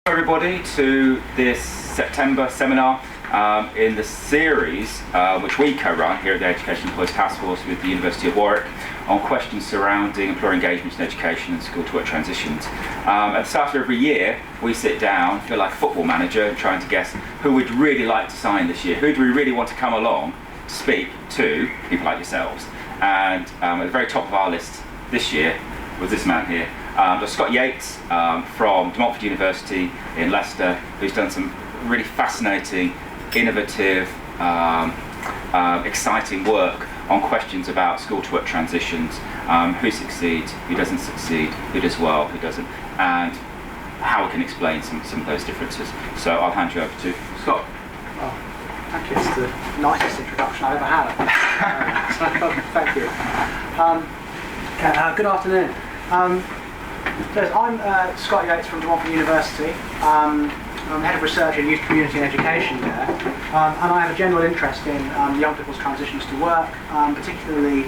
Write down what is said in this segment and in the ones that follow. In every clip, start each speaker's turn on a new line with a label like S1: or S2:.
S1: Everybody to this September seminar in the series which we co-run here at the Education Employees Task Force with the University of Warwick on questions surrounding employer engagement in education and school-to-work transitions. At the start of every year we sit down, feel like a football manager, trying to guess who we'd really like to sign this year, who do we really want to come along to speak to people like yourselves. And at the very top of our list this year was this man here. Scott Yates from De Montfort University in Leicester, who's done some really fascinating, innovative, exciting work on questions about school-to-work transitions, who succeeds, who doesn't succeed, who does well, who doesn't, and how we can explain some of those differences. So I'll hand you over to Scott.
S2: Well, thank you. It's the nicest introduction I've ever had. Thank you. Good afternoon. I'm Scott Yates from De Montfort University. I'm Head of Research in Youth, Community and Education there, and I have a general interest in young people's transitions to work, particularly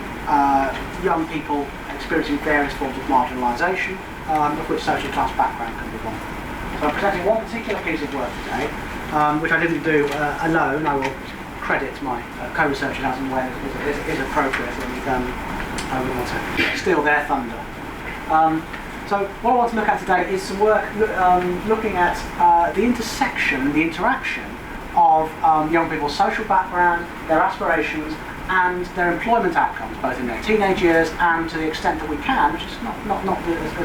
S2: young people experiencing various forms of marginalisation, of which social class background can be one. So I'm presenting one particular piece of work today, which I didn't do alone. I will credit my co-researchers as and when it is appropriate, and I would want to steal their thunder. So what I want to look at today is some work looking at the intersection, the interaction of young people's social background, their aspirations, and their employment outcomes, both in their teenage years and to the extent that we can, which is not as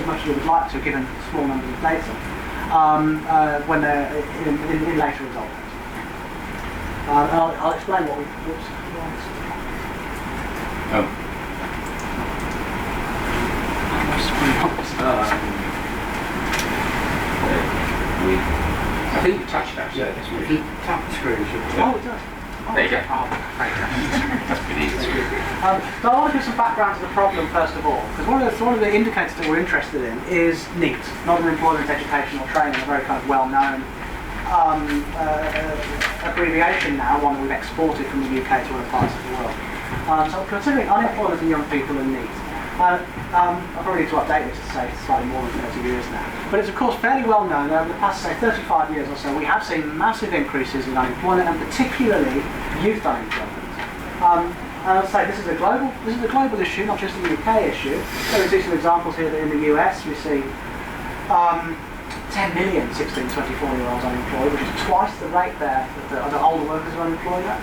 S2: much as we would like to, given small numbers of data, when they're in later adulthood. I'll explain what we...
S1: I think you touched that. Yeah, if you tap the screen,
S2: oh, it does. Oh,
S1: there you go.
S2: Oh, great.
S1: That's pretty easy.
S2: So I want to give some background to the problem first of all, because one of the indicators that we're interested in is NEET, non-employment educational training, a very kind of well-known abbreviation now, one that we've exported from the UK to other parts of the world. So considering unemployment in young people and NEET, I probably need to update this to say it's slightly more than 30 years now. But it's of course fairly well known that over the past, say, 35 years or so, we have seen massive increases in unemployment, and particularly youth unemployment. And I'd say this is a global issue, not just a UK issue. So we see some examples here that in the US we see 10 million 16 to 24-year-olds unemployed, which is twice the rate there that the older workers are unemployed at.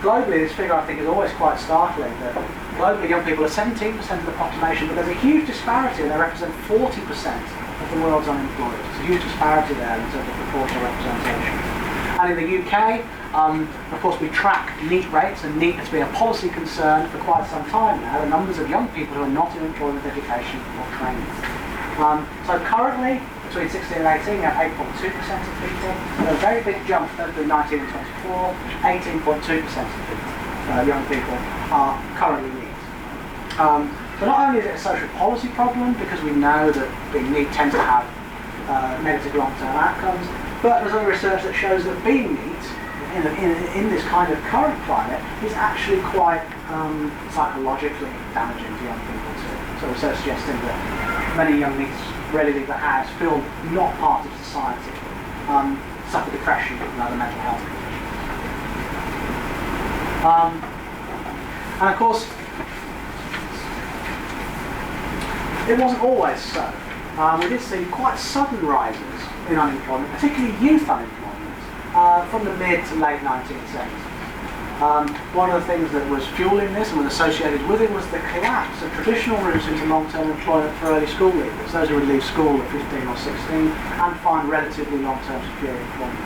S2: Globally, this figure I think is always quite startling, that globally young people are 17% of the population, but there's a huge disparity, and they represent 40% of the world's unemployed. There's a huge disparity there in terms of proportional representation. And in the UK, of course, we track NEET rates, and NEET has been a policy concern for quite some time now, the numbers of young people who are not in employment, education or training. So currently, between 16 and 18, we have 8.2% of people. So a very big jump between 19 and 24, 18.2% of people, young people, are currently NEET. So not only is it a social policy problem, because we know that being NEET tends to have negative long-term outcomes, but there's other research that shows that being NEET in this kind of current climate is actually quite psychologically damaging to young people too. So research suggesting that many young NEETs rarely leave the house, feel not part of society, suffer depression and other mental health conditions. And of course, it wasn't always so. We did see quite sudden rises in unemployment, particularly youth unemployment, from the mid to late 1970s. One of the things that was fueling this and was associated with it was the collapse of traditional routes into long-term employment for early school leavers, those who would leave school at 15 or 16 and find relatively long-term secure employment.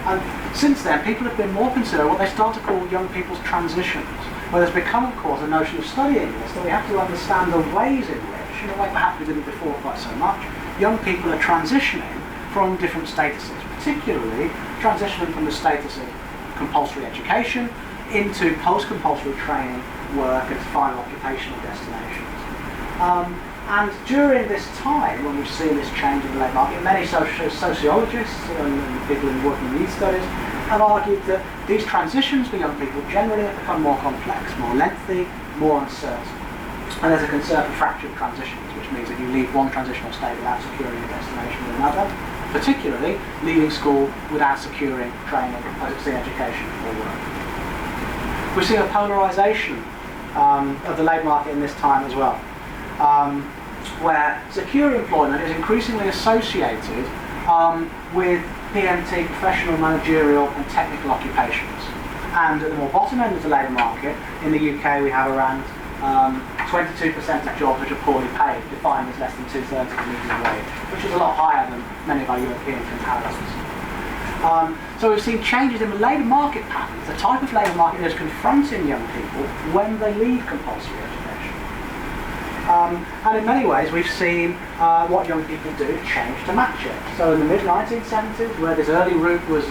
S2: And since then, people have been more concerned with what they start to call young people's transitions, where there's become, of course, a notion of studying this, that we have to understand the ways in which, in a way perhaps we didn't before quite so much, young people are transitioning from different statuses, particularly transitioning from the status of compulsory education into post-compulsory training, work and final occupational destinations. And during this time, when we've seen this change in the labour market, many sociologists and people in working in these studies have argued that these transitions for young people generally have become more complex, more lengthy, more uncertain. And there's a concern for fractured transitions, which means that you leave one transitional state without securing a destination with another, particularly leaving school without securing training, post education or work. We see a polarisation of the labour market in this time as well, where secure employment is increasingly associated with PMT, professional, managerial and technical occupations. And at the more bottom end of the labour market, in the UK we have around 22% of jobs which are poorly paid, defined as less than 2/3 of the median wage, which is a lot higher than many of our European competitors. So we've seen changes in the labour market patterns, the type of labour market that is confronting young people when they leave compulsory education. And in many ways we've seen what young people do change to match it. So in the mid-1970s, where this early route was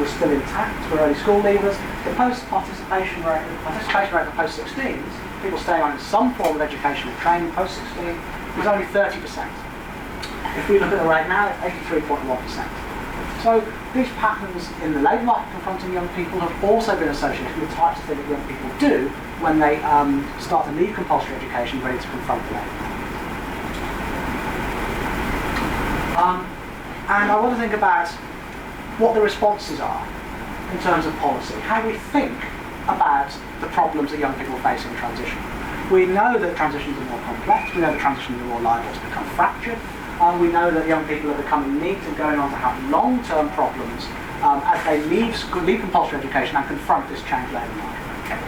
S2: still intact for early school leavers, the participation rate for post-16s, people staying on in some form of education or training post-16, was only 30%. If we look at the rate now, it's 83.1%. So these patterns in the labour market confronting young people have also been associated with the types of things that young people do when they start to leave compulsory education ready to confront the labour market. And I want to think about what the responses are in terms of policy, how we think about the problems that young people face in transition. We know that transitions are more complex, we know that transitions are more liable to become fractured, and we know that young people are becoming neat and going on to have long-term problems as they leave compulsory education and confront this changed labour market.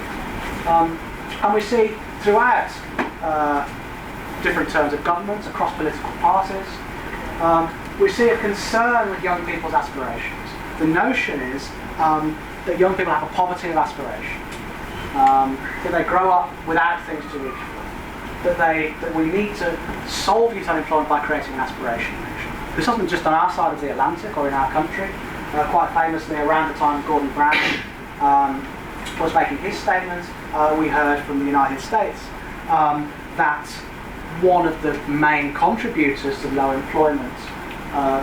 S2: And we see throughout different terms of governments, across political parties, we see a concern with young people's aspirations. The notion is that young people have a poverty of aspiration, that they grow up without things to reach for, that we need to solve youth unemployment by creating an aspiration nation. This wasn't just on our side of the Atlantic or in our country. Quite famously, around the time Gordon Brown was making his statement, we heard from the United States that one of the main contributors to low employment,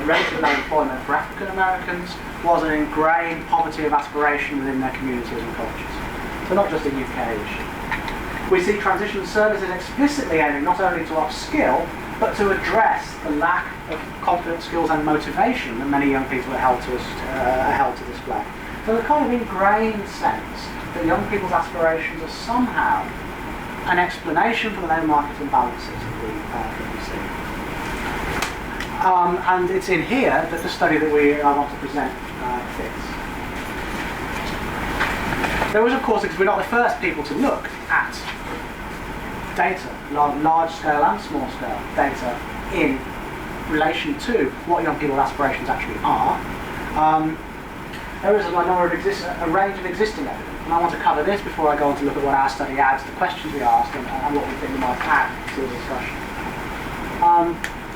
S2: relative low employment for African Americans, was an ingrained poverty of aspiration within their communities and cultures. So not just a UK issue. We see transition services explicitly aiming not only to upskill, but to address the lack of confidence, skills and motivation that many young people are held to display. So the kind of ingrained sense that young people's aspirations are somehow an explanation for the labour market imbalances that we see. And it's in here that the study that I want to present fits. There was, of course, because we're not the first people to look at data, large-scale and small-scale data, in relation to what young people's aspirations actually are. There is a range of existing evidence, and I want to cover this before I go on to look at what our study adds, the questions we asked, and what we think we might add to the discussion.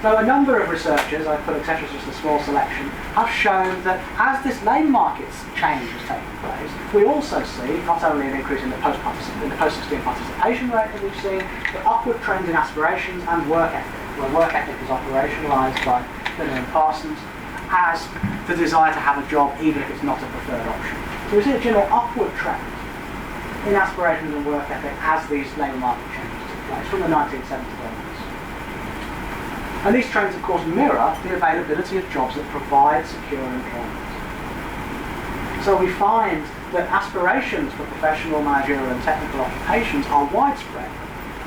S2: So a number of researchers, I've put etc. as just a small selection, have shown that as this labour market's change has taken place, we also see not only an increase in the post-16 participation rate that we've seen, but upward trends in aspirations and work ethic, where work ethic is operationalised by Miller and Parsons as the desire to have a job even if it's not a preferred option. So we see a general upward trend in aspirations and work ethic as these labour market changes took place from the 1970s onwards. And these trends, of course, mirror the availability of jobs that provide secure employment. So we find that aspirations for professional, managerial and technical occupations are widespread,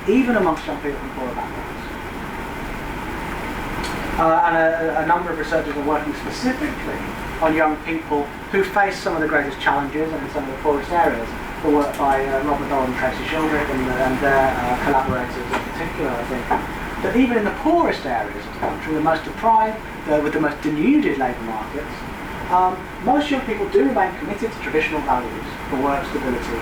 S2: even amongst young people from poorer backgrounds. And a number of researchers are working specifically on young people who face some of the greatest challenges and in some of the poorest areas. The work by Rob McDonald and Tracy Shildrick and their collaborators in particular, I think, that even in the poorest areas of the country, the most deprived, with the most denuded labour markets, most young people do remain committed to traditional values for work stability,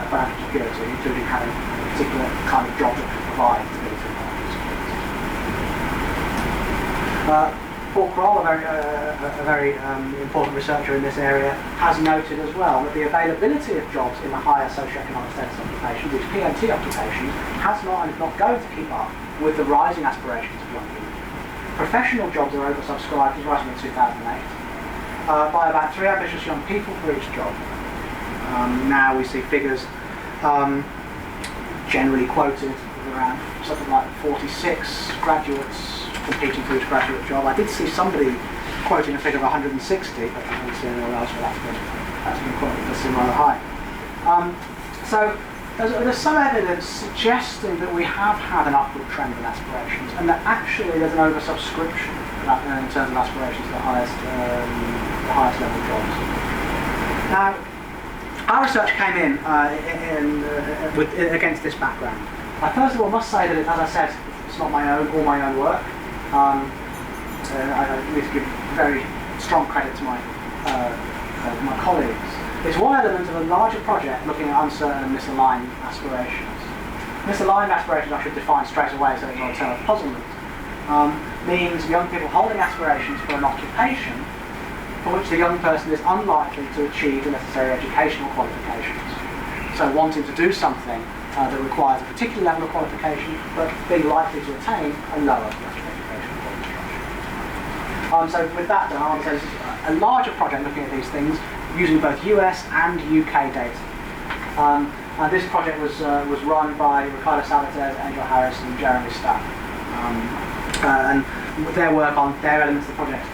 S2: financial security, including having a particular kind of job that can provide stability and financial security. Paul Kroll, a very important researcher in this area, has noted as well that the availability of jobs in the higher socioeconomic status occupations, these PMT occupations, has not and is not going to keep up with the rising aspirations of young people. Professional jobs are oversubscribed, as rising in 2008, by about 3 ambitious young people for each job. Now we see figures generally quoted of around something like 46 graduates competing for his graduate job. I did see somebody quoting a figure of 160, but I haven't seen anyone else where that's been quoted. That seems rather high. So there's some evidence suggesting that we have had an upward trend in aspirations, and that actually there's an oversubscription in terms of aspirations to the highest level jobs. Now, our research came in against this background. I first of all must say that, as I said, it's not all my own work. I need to give very strong credit to my colleagues. It's one element of a larger project looking at uncertain and misaligned aspirations. Misaligned aspirations, I should define straight away so it's not a term of puzzlement, means young people holding aspirations for an occupation for which the young person is unlikely to achieve the necessary educational qualifications. So wanting to do something that requires a particular level of qualification, but being likely to attain a lower educational qualification. So with that done, I would say this is a larger project looking at these things using both US and UK data. And this project was run by Ricardo Salvatier's, Angel Harris and Jeremy Stapp. And their work on their elements of the project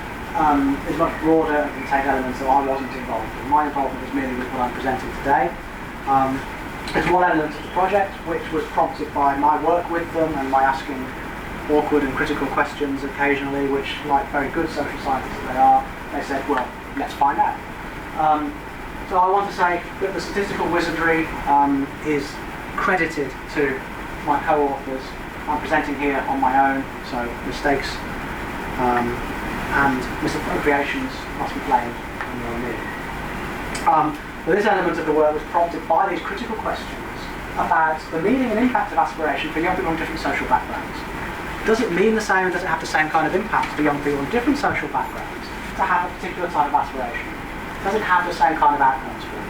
S2: is much broader and contains elements that I wasn't involved in. My involvement is merely with what I'm presenting today. It's one element of the project which was prompted by my work with them and my asking awkward and critical questions occasionally, which, like very good social scientists that they are, they said, well, let's find out. So I want to say that the statistical wizardry is credited to my co-authors. I'm presenting here on my own, so mistakes and misappropriations must be blamed on me. But this element of the work was prompted by these critical questions about the meaning and impact of aspiration for young people from different social backgrounds. Does it mean the same, does it have the same kind of impact for young people from different social backgrounds to have a particular type of aspiration? Does it have the same kind of outcomes for them?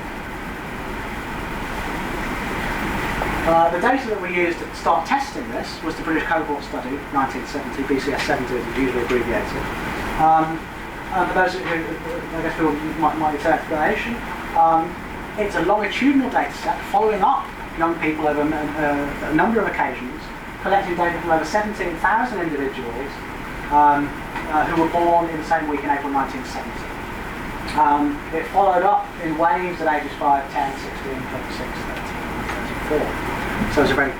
S2: The data that we used to start testing this was the British cohort study, 1970, BCS 70 as it's usually abbreviated. For those who, I guess, might need an explanation, it's a longitudinal data set following up young people over a number of occasions, collecting data from over 17,000 individuals who were born in the same week in April 1970. It followed up in waves at ages 5, 10, 16, 26, 13, 34. So it's a very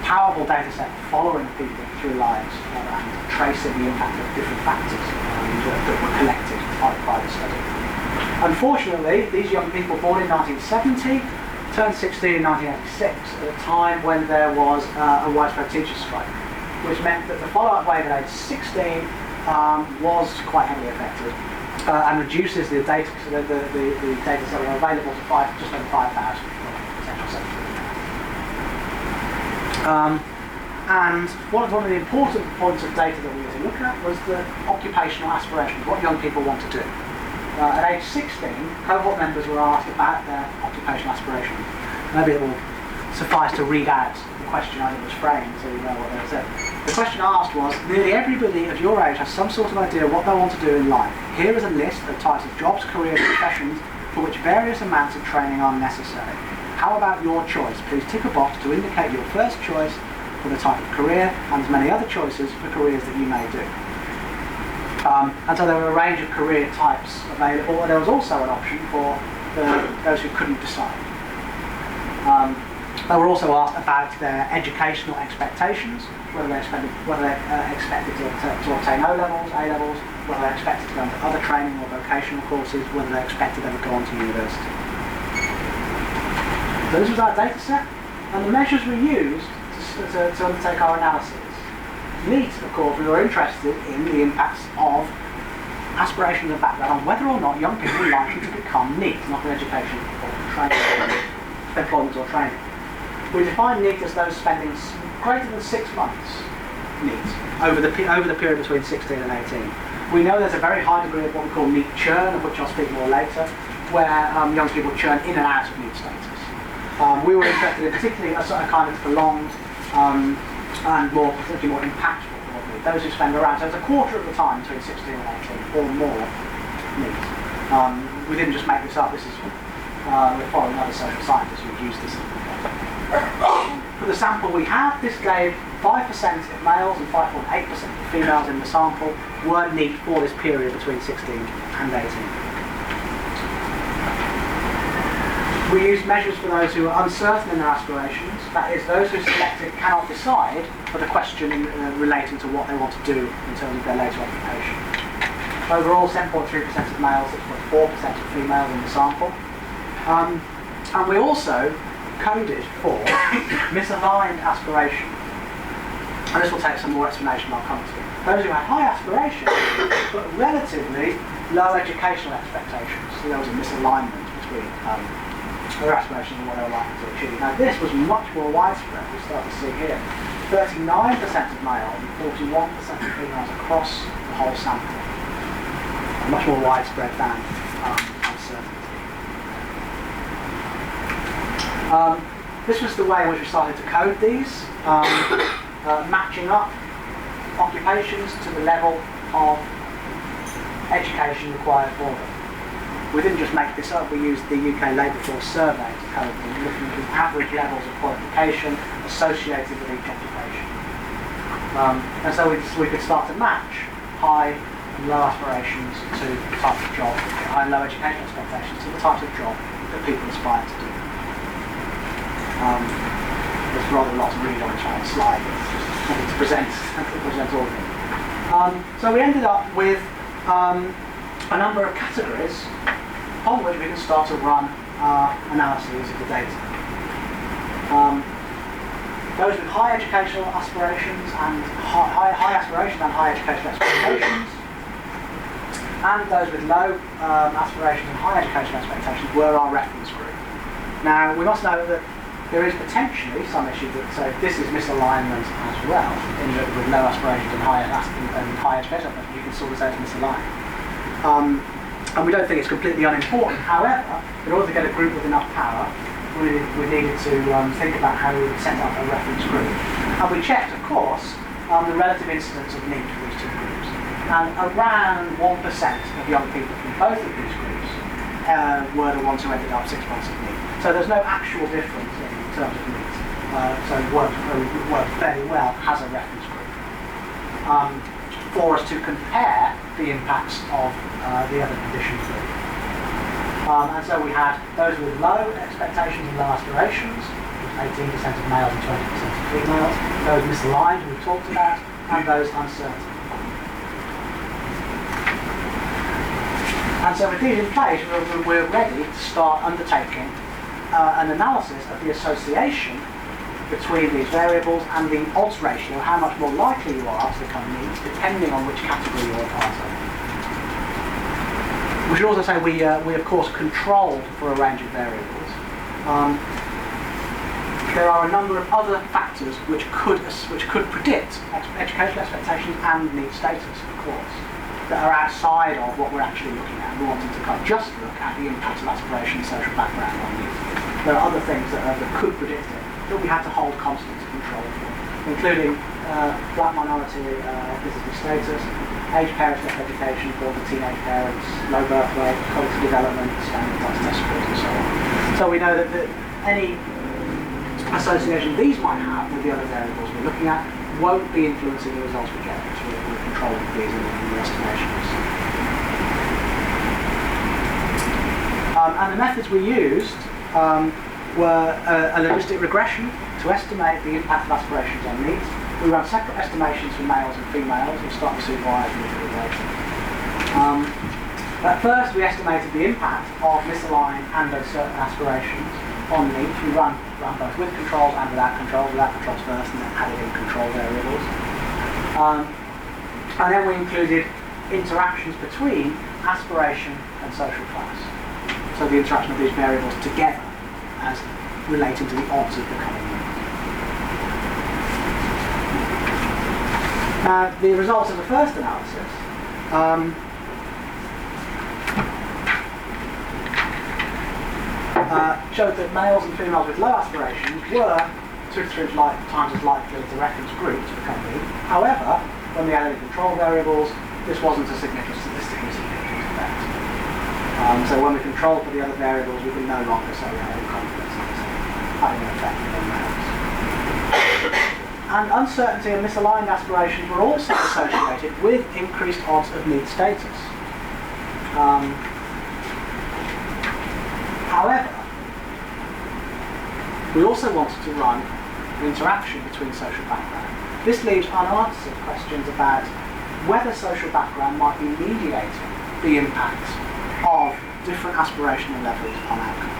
S2: powerful data set following people through lives and tracing the impact of different factors that were collected by the study. Unfortunately, these young people born in 1970 turned 16 in 1986 at a time when there was a widespread teachers' strike, which meant that the follow-up wave at age 16 was quite heavily affected and reduces the data, so the data that were available to just over 5,000 potential sectors. And one of the important points of data that we were to look at was the occupational aspirations, what young people want to do. At age 16, cohort members were asked about their occupational aspirations. Maybe it will suffice to read out the question as it was framed so you know what they said. The question asked was, nearly everybody of your age has some sort of idea what they want to do in life. Here is a list of types of jobs, careers, professions for which various amounts of training are necessary. How about your choice? Please tick a box to indicate your first choice for the type of career and as many other choices for careers that you may do. And so there were a range of career types available, and there was also an option for those who couldn't decide. They were also asked about their educational expectations, whether they expected to obtain O-levels, A-levels, whether they expected to go into other training or vocational courses, whether they expected them to go on to university. So this was our data set, and the measures we used to undertake our analysis. NEAT, of course, we were interested in the impacts of aspirations and background on whether or not young people were likely to become NEAT, not an education or training, employment or training. We defined NEAT as those spending greater than 6 months NEAT over the period between 16 and 18. We know there's a very high degree of what we call NEAT churn, of which I'll speak more later, where young people churn in and out of NEAT status. We were interested in particularly a sort of kind of prolonged and potentially more impactful, probably. Those who spend around, so it's a quarter of the time between 16 and 18 or more NEAT. We didn't just make this up, this is we're following other social scientists who've used this. For the sample we have, this gave 5% of males and 5.8% of females in the sample were neat for this period between 16 and 18. We used measures for those who are uncertain in their aspirations, that is, those who selected cannot decide for the question relating to what they want to do in terms of their later occupation. Overall, 7.3% of males, 6.4% of females in the sample. And we also coded for misaligned aspiration. And this will take some more explanation I'll come to. Those who had high aspiration, but relatively low educational expectations. So there was a misalignment between their aspirations and what they were likely to achieve. Now this was much more widespread, we start to see here. 39% of males and 41% of females across the whole sample. Much more widespread than uncertainty. This was the way in which we started to code these, matching up occupations to the level of education required for them. We didn't just make this up, we used the UK Labour Force survey to code them, looking at the average levels of qualification associated with each occupation. And so we could start to match high and low aspirations to the type of job, high and low educational expectations to the types of job that people aspire to do. There's rather a lot to read on the slide, but just wanted to present all of it. So we ended up with a number of categories on which we can start to run analyses of the data. Those with high educational aspirations and high aspirations and high educational expectations, and those with low aspirations and high educational expectations were our reference group. Now we must note that there is potentially some issues that say this is misalignment as well, in that with low aspirations and high educational expectations, you can sort of say it's misaligned. And we don't think it's completely unimportant. However, in order to get a group with enough power, we needed to think about how we would set up a reference group. And we checked, of course, the relative incidence of need for these two groups. And around 1% of young people from both of these groups were the ones who ended up 6 months of need. So there's no actual difference in terms of needs. So it worked fairly well as a reference group for us to compare the impacts of the other conditions group. And so we had those with low expectations and low aspirations, 18% of males and 20% of females, those misaligned we've talked about, and those uncertain. And so with these in place, we're ready to start undertaking an analysis of the association between these variables and the odds ratio, how much more likely you are to become neat, depending on which category you're a part of. We should also say we of course controlled for a range of variables. There are a number of other factors which could predict educational expectations and need status, of course, that are outside of what we're actually looking at. We wanted to just look at the impact of aspiration and social background on need. There are other things that could predict it that we had to hold constant to control for, including black minority ethnicity status, age parents left education for the teenage parents, low birth rate, cognitive development, standardized test scores and so on. So we know that any association these might have with the other variables we're looking at won't be influencing the results we get, because we're controlling these in the estimations. And the methods we used were a logistic regression to estimate the impact of aspirations on needs. We ran separate estimations for males and females. We'll start to see why a little bit later. At first, we estimated the impact of misaligned and uncertain aspirations on needs. We ran both with controls and without controls first, and then added in control variables. And then we included interactions between aspiration and social class. So the interaction of these variables together as relating to the odds of becoming neat. Now, the results of the first analysis showed that males and females with low aspirations were 2 to 3 times as likely as the reference group to become neat. However, when we added control variables, this wasn't a statistically significant effect. So when we controlled for the other variables, we could no longer say we had any confidence in this having an effect on males. And uncertainty and misaligned aspirations were also associated with increased odds of need status. However, we also wanted to run an interaction between social background. This leaves unanswered questions about whether social background might be mediating the impact of different aspirational levels on outcomes.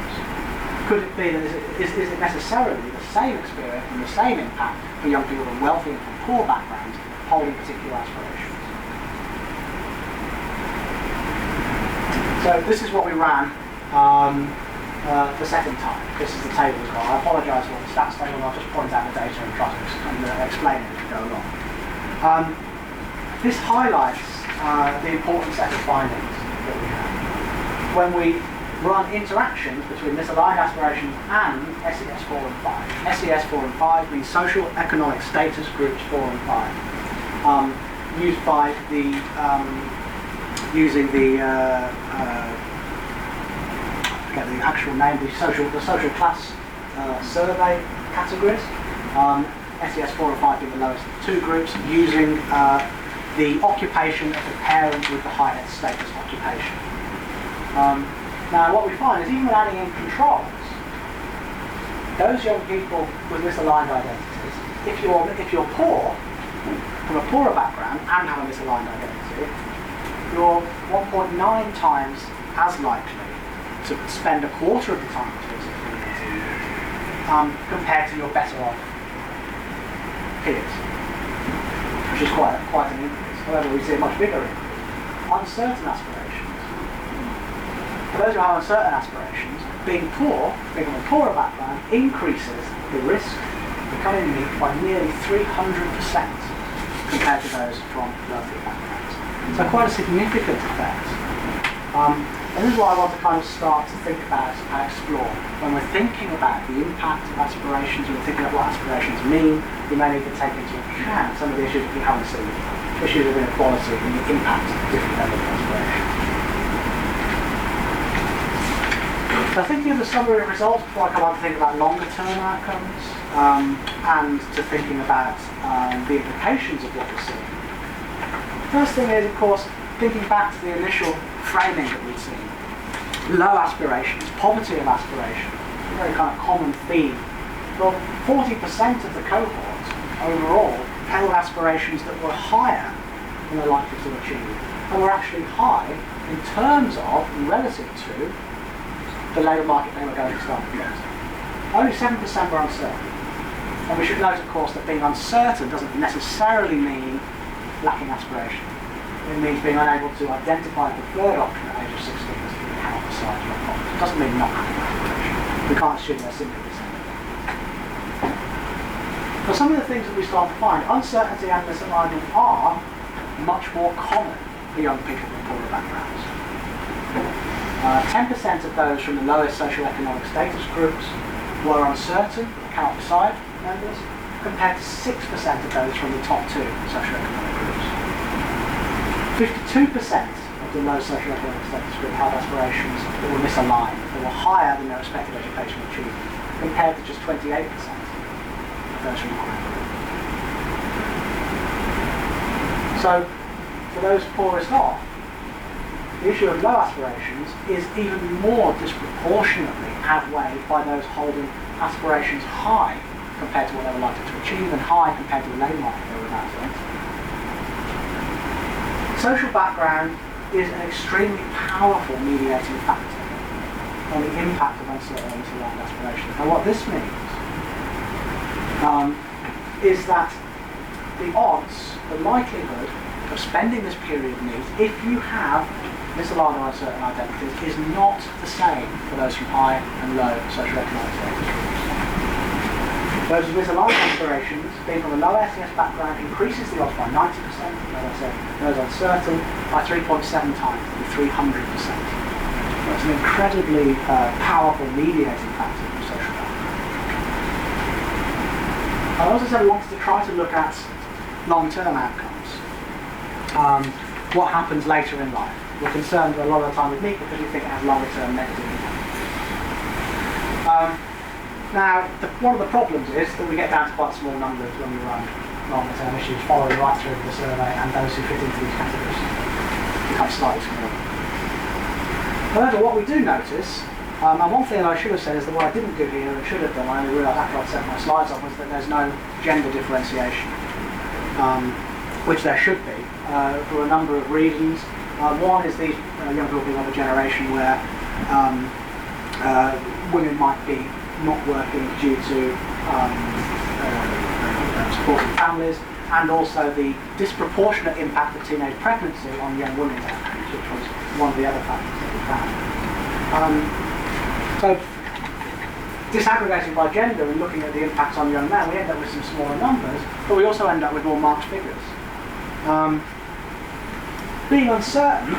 S2: Could it be that is it necessarily the same experience and the same impact for young people from wealthy and from poor backgrounds holding particular aspirations? So this is what we ran the second time. This is the table as well. I apologise for the stats table, I'll just point out the data and try to explain it as we go along. This highlights the important set of findings that we have. When we run interactions between misaligned aspirations and SES 4 and 5. SES 4 and 5 means social economic status groups 4 and 5. Used by the using the I forget the actual name, the social class survey categories. SES 4 and 5 being the lowest of the two groups, using the occupation of the parent with the highest status occupation. Now what we find is even when adding in controls, those young people with misaligned identities, if you're poor, from a poorer background and have a misaligned identity, you're 1.9 times as likely to spend a quarter of the time between 16 and 18 years compared to your better off peers, which is quite an increase. However, we see a much bigger increase. Uncertain aspirations. For those who have uncertain aspirations, being poor, being from a poorer background, increases the risk of becoming weak by nearly 300% compared to those from wealthier backgrounds. So quite a significant effect. And this is what I want to kind of start to think about and explore. When we're thinking about the impact of aspirations, when we're thinking about what aspirations mean, we may need to take into account some of the issues that we haven't seen before. Issues of inequality and the impact of different levels of aspiration. So thinking of the summary of results before I come on to think about longer term outcomes and to thinking about the implications of what we're seeing. First thing is, of course, thinking back to the initial framing that we'd seen. Low aspirations, poverty of aspiration, a very kind of common theme. Well, 40% of the cohort overall held aspirations that were higher than they're likely to achieve, and were actually high in terms of, relative to, the labour market they were going to start with. Only 7% were uncertain. And we should note, of course, that being uncertain doesn't necessarily mean lacking aspiration. It means being unable to identify a preferred option at the age of 16 as to how to decide your option. It doesn't mean not having aspiration. We can't assume they're simply the same. So some of the things that we start to find, uncertainty and misalignment are much more common for young people from poorer backgrounds. 10% of those from the lowest socioeconomic status groups were uncertain, cannot decide members, compared to 6% of those from the top two socioeconomic groups. 52% of the low socioeconomic status group had aspirations that were misaligned, that were higher than their respective educational achievement, compared to just 28% of those from the higher group. So, for those poorest off, the issue of low aspirations is even more disproportionately outweighed by those holding aspirations high compared to what they were likely to achieve, and high compared to the labour market they were about to enter. Social background is an extremely powerful mediating factor on the impact of uncertain and misaligned aspirations. Now what this means is that the odds, the likelihood of spending this period of need, if you have misaligned or uncertain identities, is not the same for those from high and low socioeconomic status groups. Those with misaligned aspirations, being from a low SES background, increases the odds by 90%, as I said, those uncertain by 3.7 times, to 300%. That's an incredibly powerful mediating factor for social background. I also said we wanted to try to look at long-term outcomes. What happens later in life. We're concerned a lot of the time with meat because we think it has longer-term negative impact. Now, one of the problems is that we get down to quite small numbers when we run longer term issues, following right through the survey, and those who fit into these categories become slightly smaller. However, what we do notice, and one thing I should have said is that what I didn't do here and should have done, I only realised after I'd set my slides up, was that there's no gender differentiation, which there should be, for a number of reasons. One is these young people being of a generation where women might be not working due to supporting families, and also the disproportionate impact of teenage pregnancy on young women's outcomes, which was one of the other factors that we found. So, disaggregating by gender and looking at the impacts on young men, we end up with some smaller numbers, but we also end up with more marked figures. Being uncertain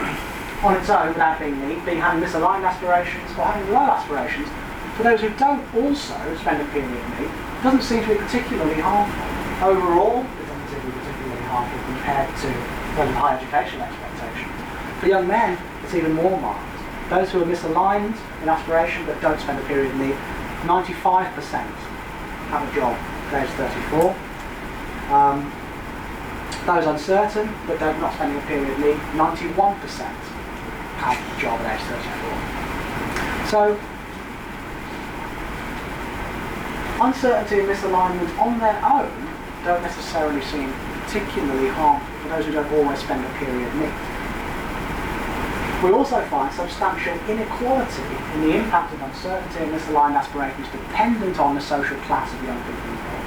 S2: on its own without being neat, being having misaligned aspirations or having low aspirations, for those who don't also spend a period neat, doesn't seem to be particularly harmful. Overall, it doesn't seem to be particularly harmful compared to those high educational expectations. For young men, it's even more marked. Those who are misaligned in aspiration but don't spend a period neat, 95% have a job at age 34. Those uncertain but not spending a period neat, 91% have a job at age 34. So, uncertainty and misalignment on their own don't necessarily seem particularly harmful for those who don't always spend a period neat. We also find substantial inequality in the impact of uncertainty and misaligned aspirations dependent on the social class of young people involved.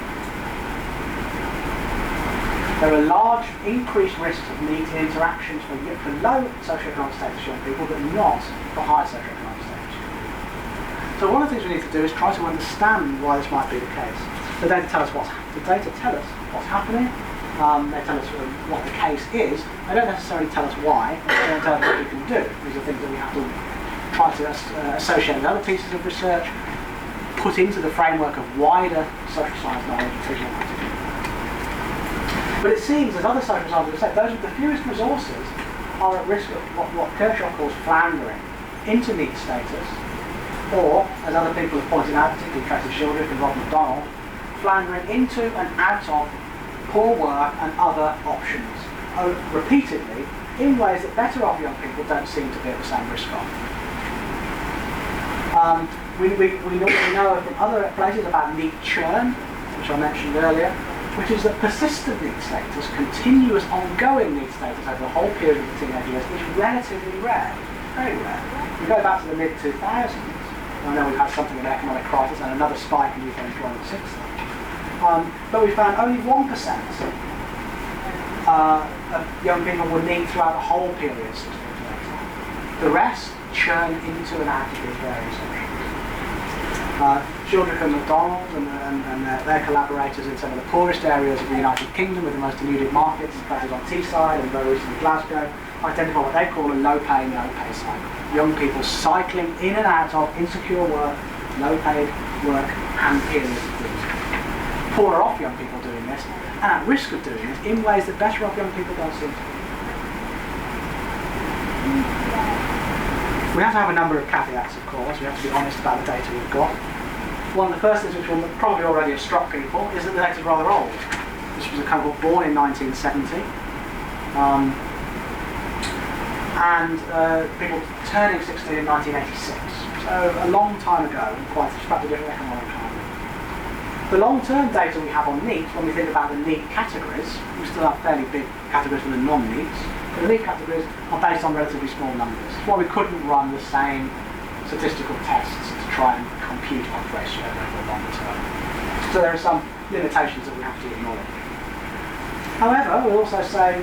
S2: There are large increased risks of neat interactions for low socioeconomic status young people, but not for high socioeconomic status young people. So one of the things we need to do is try to understand why this might be the case. The data tell us what's happening. They tell us what the case is. They don't necessarily tell us why. They don't tell us what we can do. These are things that we have to try to associate with other pieces of research, put into the framework of wider social science knowledge and figure out what to do. But it seems, as other social scientists have said, those with the fewest resources are at risk of what Kershaw calls floundering into neat status, or, as other people have pointed out, particularly Tracy Shildrick and Rob MacDonald, floundering into and out of poor work and other options, repeatedly, in ways that better off young people don't seem to be at the same risk of. We know from other places about neat churn, which I mentioned earlier, which is that persistent neat status, continuous ongoing neat status over the whole period of the teenage years, is relatively rare, very rare. We go back to the mid-2000s, I know we've had something of an economic crisis and another spike in youth unemployment since then. But we found only 1% of young people were neat throughout the whole period. The rest churn into and out of these various options. Shildrick and MacDonald and their collaborators in some of the poorest areas of the United Kingdom with the most denuded markets, places on Teesside and very recently Glasgow, identify what they call a low-pay, no-pay cycle. Young people cycling in and out of insecure work, low-paid work, and periods of things. Poorer off young people doing this, and at risk of doing this in ways that better off young people don't seem to be. We have to have a number of caveats, of course. We have to be honest about the data we've got. One of the first things which will probably already have struck people is that the data is rather old. This was a cohort born in 1970. And people turning 16 in 1986. So a long time ago, and quite a different economic time. The long-term data we have on NEET, when we think about the NEET categories, we still have fairly big categories for the non-NEETs, but the NEET categories are based on relatively small numbers. That's why we couldn't run the same statistical tests to try and compute odds ratio over the longer term. So there are some limitations that we have to acknowledge. However, we'll also say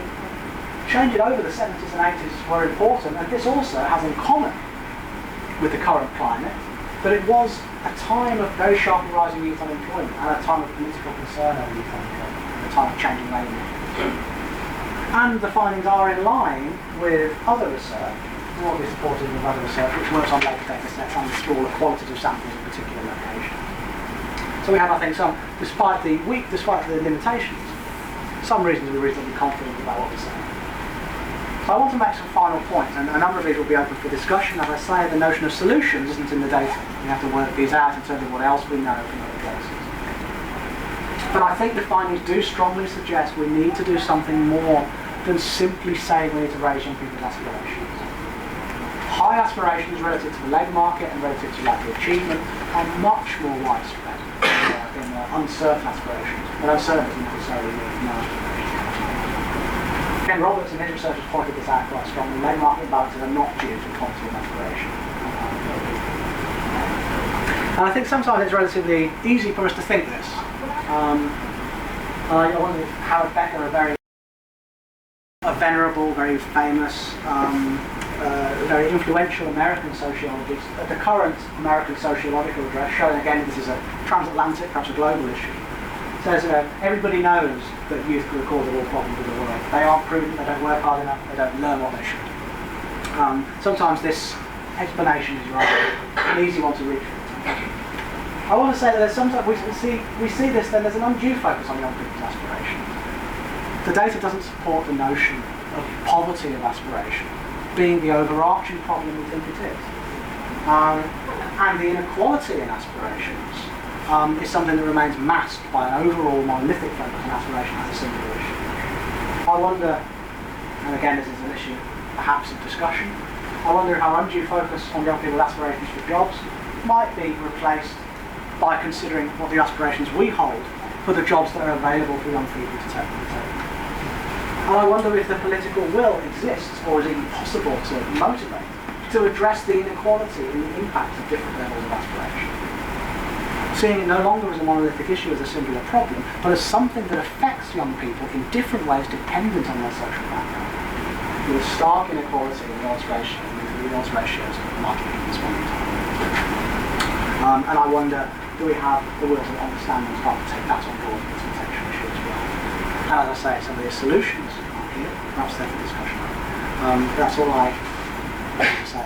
S2: changes over the 70s and 80s were important, and this also has in common with the current climate that it was a time of very sharply rising youth unemployment and a time of political concern over youth unemployment, and a time of changing labour markets. And the findings are in line with other research, broadly supported with other research, which works on later data sets and smaller quantitative samples in particular locations. So we have, I think, despite the limitations, some reasons we're reasonably confident about what we're saying. So I want to make some final points, and a number of these will be open for discussion. As I say, the notion of solutions isn't in the data. We have to work these out in terms of what else we know from other places. But I think the findings do strongly suggest we need to do something more than simply say we need to raise young people's aspirations. High aspirations relative to the labour market and relative to likely achievement are much more widespread than uncertain aspirations. But uncertain doesn't necessarily mean no. Again, Roberts in his research has pointed this out quite strongly. Labour market imbalances are not due to quantity of aspiration. And I think sometimes it's relatively easy for us to think this. I wonder if Howard Becker, a venerable, very famous, very influential American sociologist, at the current American sociological address, showing again this is a transatlantic, perhaps a global issue, says everybody knows that youth are the cause of all problems in the world. They aren't prudent, they don't work hard enough, they don't learn what they should. Sometimes this explanation is rather an easy one to reach. I want to say that there's sometimes we see this, then there's an undue focus on young people's aspirations. The data doesn't support the notion of poverty of aspiration being the overarching problem we think it is. And the inequality in aspirations is something that remains masked by an overall monolithic focus on aspiration as a single issue. I wonder, and again this is an issue perhaps of discussion, I wonder if our undue focus on young people's aspirations for jobs might be replaced by considering what the aspirations we hold for the jobs that are available for young people to take on the table. And I wonder if the political will exists, or is it even possible to motivate, to address the inequality in the impact of different levels of aspiration. Seeing it no longer as a monolithic issue, as a singular problem, but as something that affects young people in different ways dependent on their social background. With a stark inequality in the odds ratios of market this moment. And I wonder, do we have the will to understand and start to take that on board as a potential issue as well? And as I say, some of the solutions are here, perhaps they're for discussion. That's all I have to say.